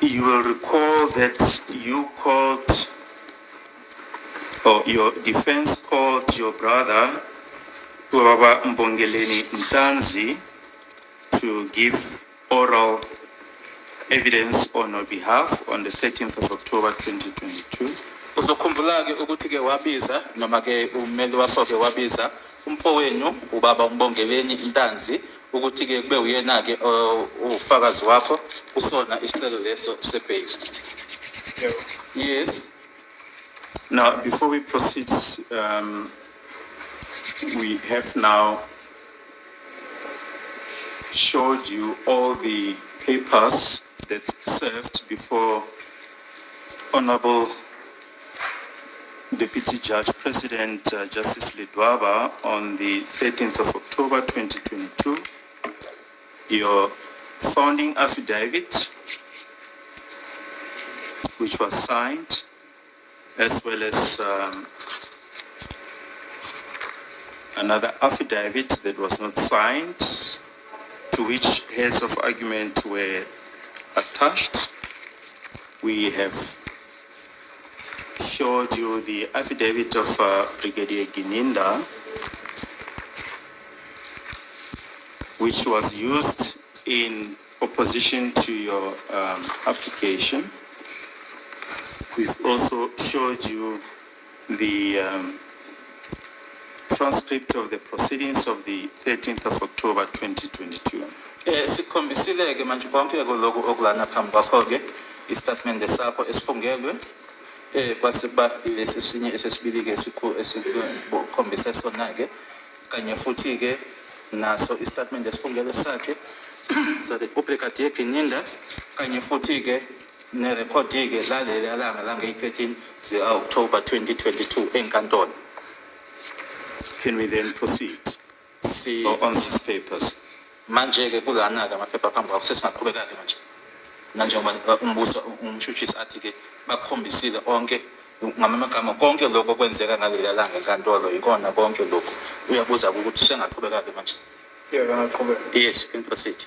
You will recall that you called, or your defense called your brother, Ubaba Mbongeleni Ntanzi, to give oral evidence on your behalf on the 13th of October 2022. Uzokhumbula-ke ukuthi-ke wabiza noma-ke ummeli wakho-ke wabiza umfowenu ubaba uMbongeleni Ntanzi ukuthi-ke kube uyena-ke ufakazi wakho kusona isicelo leso sebheli. Yes. Now, before we proceed, we have now showed you all the papers that served before Honorable Deputy Judge President Justice Ledwaba on the 13th of October 2022. Your founding affidavit, which was signed, as well as another affidavit that was not signed, to which heads of argument were attached. We have showed you the affidavit of Brigadier Gininda, which was used in opposition to your application. We've also showed you the transcript of the proceedings of the 13th of October 2022. Sikhombisile-ke manje konke lokhu okulana phambi kwakho-ke istatement sakho esifungelwe kwasiba lesi sinye esesibili-ke esikhombise sona-ke kanye futhi-ke naso istatement esifungelwe sakhe sorry uBrigadier Gininda kanye futhi-ke nerekhodi-ke laleli alanga lange-13 ze-October 2022 enkantolo. Can we then proceed on these papers? Manje-ke kulana-ke amaphepha phambi kwakho sesingaqhubeka-ke manje nanjengoba umbuso umshutshisi athi-ke bakhombisile onke ngamagama konke lokho kwenzeka ngaleli langa enkantolo ikona konke lokho uyabuza ukuthi sengaqhubeka-ke manje. Yes, you can proceed.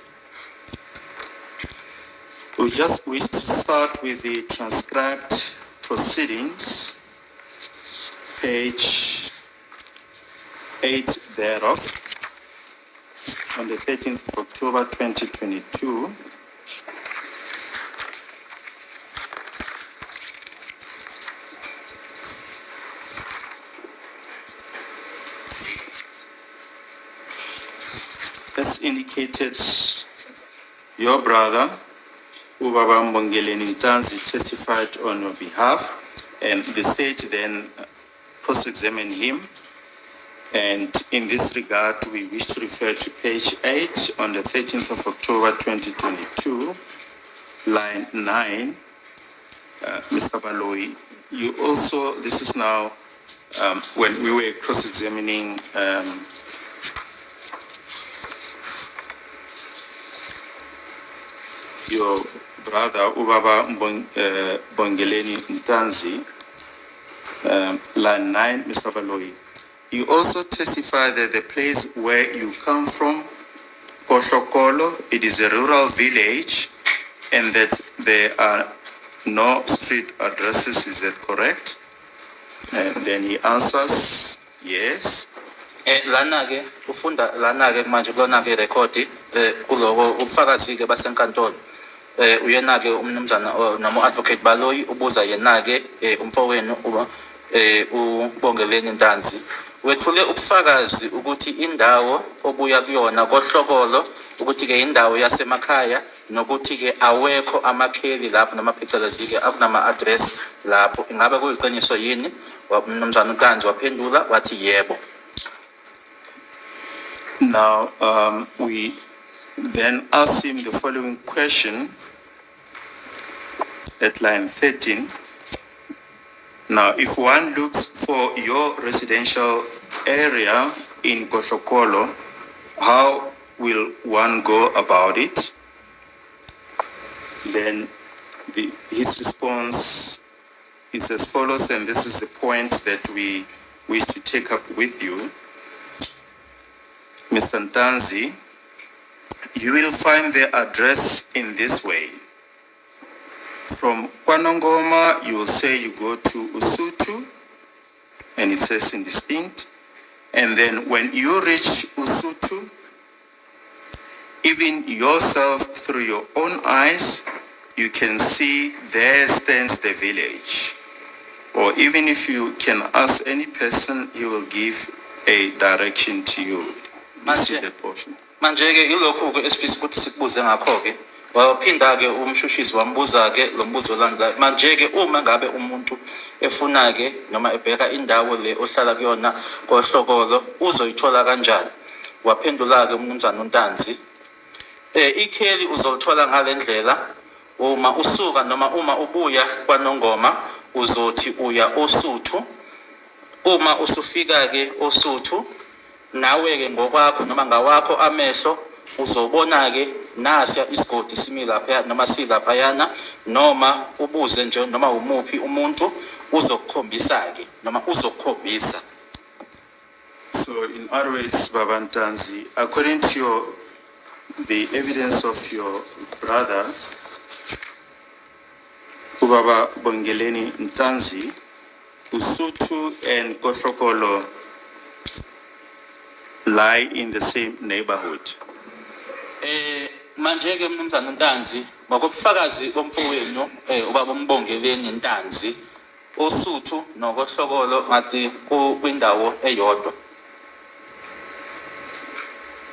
We just wish to start with the transcribed proceedings, page 8 thereof, on the 13th of October 2022. As indicated, your brother, Ubaba Mbongeleni Ntanzi, testified on your behalf, and the state then cross-examined him. And in this regard, we wish to refer to page 8 on the 13th of October 2022, line 9. Mr. Baloyi, you also, this is now when we were cross-examining your brother Ubaba Mbongeleni Ntanzi, line 9, Mr. Baloyi. You also testify that the place where you come from, Koshokolo, it is a rural village, and that there are no street addresses. Is that correct? And then he answers, yes. Lana-ke ufunda lana-ke manje kulona-ke rekhodi kuloko ubufakazi-ke basenkantolo uyena-ke umnumzana noma advocate Baloyi ubuza yena-ke umfowenu uBongeleni Ntanzi wethule ubufakazi ukuthi indawo obuya kuyona kohlokolo ukuthi-ke indawo yasemakhaya nokuthi-ke awekho amakheli lapho noma phecelezi-ke akunama address lapho ingabe kuyiqiniso yini? Umnumzana uNtanzi waphendula wathi yebo. Now, we then ask him the following question at line 13. Now, if one looks for your residential area in Koshokolo, how will one go about it? Then his response is as follows, and this is the point that we wish to take up with you. Mr. Ntanzi, you will find the address in this way. From Kwanongoma, you will say you go to Usutu, and it says indistinct. And then when you reach Usutu, even yourself through your own eyes, you can see there stands the village. Or even if you can ask any person, he will give a direction to you. You see Manje- the portion. Manje-ke ilokhu-ke esifisa ukuthi sikubuze ngakho-ke waphinda-ke umshushisi wambuza-ke lo mbuzo olandelayo. Manje-ke uma ngabe umuntu efuna-ke noma ebheka indawo le ohlala kuyona kohlokolo uzoyithola kanjani? Waphendula-ke umnumzane uNtanzi, ikheli uzolithola ngale ndlela. Uma usuka noma uma ubuya kwaNongoma uzothi uya Osuthu. Uma usufika-ke Osuthu, nawe-ke ngokwakho noma ngawakho amehlo uzobona-ke nasiya isigodi simi laphaya noma silaphayana, noma ubuze nje noma umuphi umuntu uzokukhombisa-ke noma uzokukhombisa. So in other words, Babantanzi, according to the evidence of your brother, Ubaba Bongeleni Ntanzi, Usutu and Koshokolo lie in the same neighborhood. Manje-ke mnumzane uNtanzi, ngokubufakazi bomfowenu ubaba uMbongeleni Ntanzi, Osuthu nokohlokolo ngathi kwindawo eyodwa.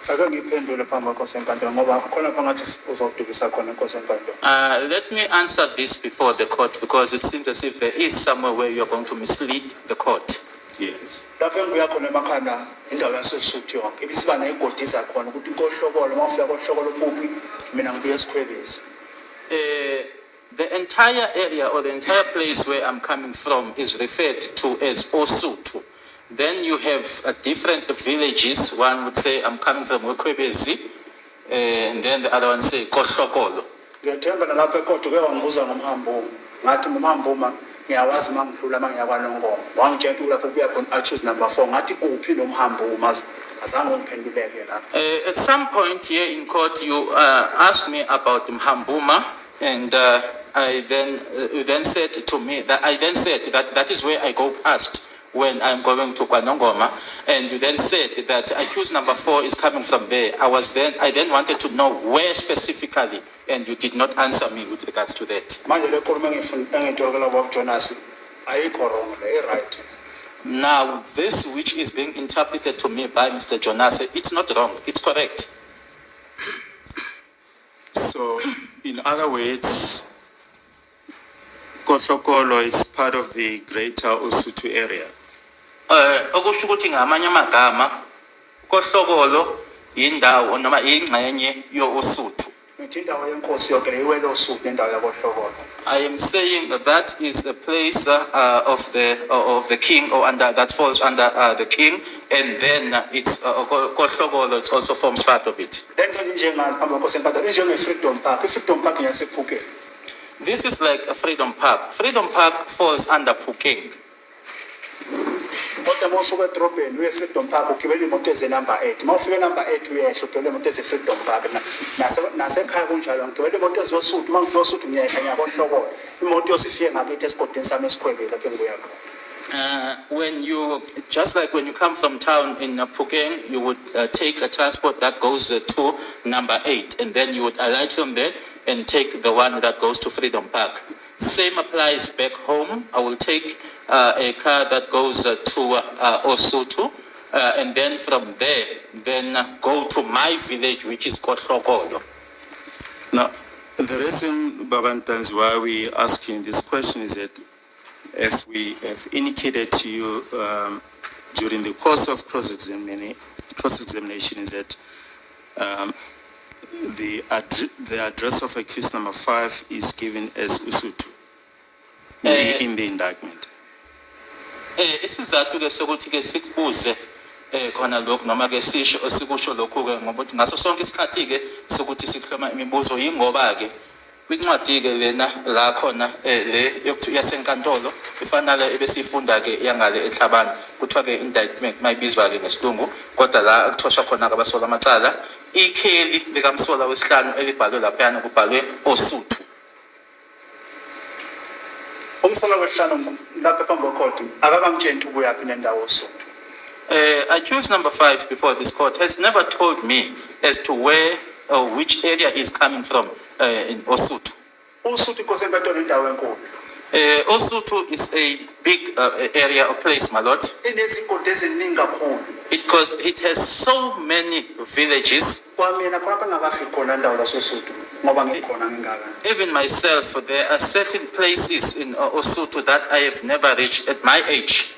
Ake ngiphendule phambi kwakho senkantolo ngoba khona phakathi uzodukisa khona inkosi enkantolo. Let me answer this before the court because it seems as if there is somewhere where you're going to mislead the court. Yes. Lapho engiya khona emakhanda indawo yaseSuthu yonke. Ibisiba negodi zakhona ukuthi inkohlokolo mawufika kohlokolo kuphi mina ngibuye esikhwebezi. The entire area or the entire place where I'm coming from is referred to as Osuthu. Then you have different villages. One would say I'm coming from Wekwebezi, and then the other one say Kohlokolo. Ngiyethemba nalapho ekodwa ke wangibuza ngomhambo. Ngathi ngomhambo ngiyawazi mangidlula mangiya kwaNongoma. Wangitshela ukuthi lapho kuya khona I choose number 4. Ngathi kuphi nomhambo azange ngiphenduleke lapho. At some point here in court, you asked me about Mhambuma, and I then you then said to me that that is where I go past when I'm going to Kwanongoma, and you then said that accused number 4 is coming from there. I then wanted to know where specifically, and you did not answer me with regards to that. Manje le nkulumo engitolokela Bob Jonas ayikho wrong le right. Now, this which is being interpreted to me by Mr. Jonas, it's not wrong, it's correct. So in other words, Koshokolo is part of the greater Usutu area. Okusho ukuthi ngamanye amagama kohlokolo indawo noma ingxenye yoSuthu. Ngithi indawo yenkosi yonke le iwele oSuthu nendawo yakohlokolo. I am saying that is a place of the king or under that falls under the king, and then it's kohlokolo it also forms part of it. Lento njengani phambi kwakho senkantolo njenge Freedom Park. iFreedom Park ngiyasephukela. This is like a Freedom Park. Freedom Park falls under Phukeng. Kodwa mawusuka edrobheni uye Freedom Park ugibela imoto eze number 8. Mawufika number 8 uyehla ugibela imoto eze Freedom Park nasekhaya kunjalo ngigibela imoto ezoSuthu mangifika eSuthu ngiyehla ngiyakohlokolo. Imoto yosifike ngakithi esigodini sami esikhwebezi lapho engibuya khona. Just like when you come from town in Phukeng, you would take a transport that goes to number 8, and then you would alight from there and take the one that goes to Freedom Park. Same applies back home. I will take a car that goes to Osuthu, and then from there, then go to my village, which is Kohlokolo. Now, the reason, Babantanzi, why we asking this question is that, as we have indicated to you during the course of cross-examination, is that the address of accused number 5 is given as Usutu in the indictment. Isizathu ke sokuthi ke sikubuze khona lokho noma ke sisho sikusho lokho ke ngoba ngaso sonke isikhathi ke sokuthi sikhuluma imibuzo yingoba ke kwincwadi ke lena la khona le yasenkantolo ifanele ebesifunda ke yangale eThabana kuthiwa ke indictment mayibizwa ke ngesilungu kodwa la kuthoshwa khona abasola amacala ikheli likamsola wesihlanu elibhalwe laphana kubhalwe Osuthu. Umsala wehlanu lapha phambi kwekhodi akakangitsheni ukuthi ubuyaphi nendawo oSuthu. Accused number 5 before this court has never told me as to where or which area he's coming from in Osutu. uSuthu inkosi enkantolo indawo enkulu. Osutu is a big area or place, my lord, Inezigodi eziningi kakhulu. because it has so many villages. Kwamina khona bengakafiki khona indawo lasoSuthu ngoba ngikhona ngingaka. Even myself, there are certain places in Osutu that I have never reached at my age.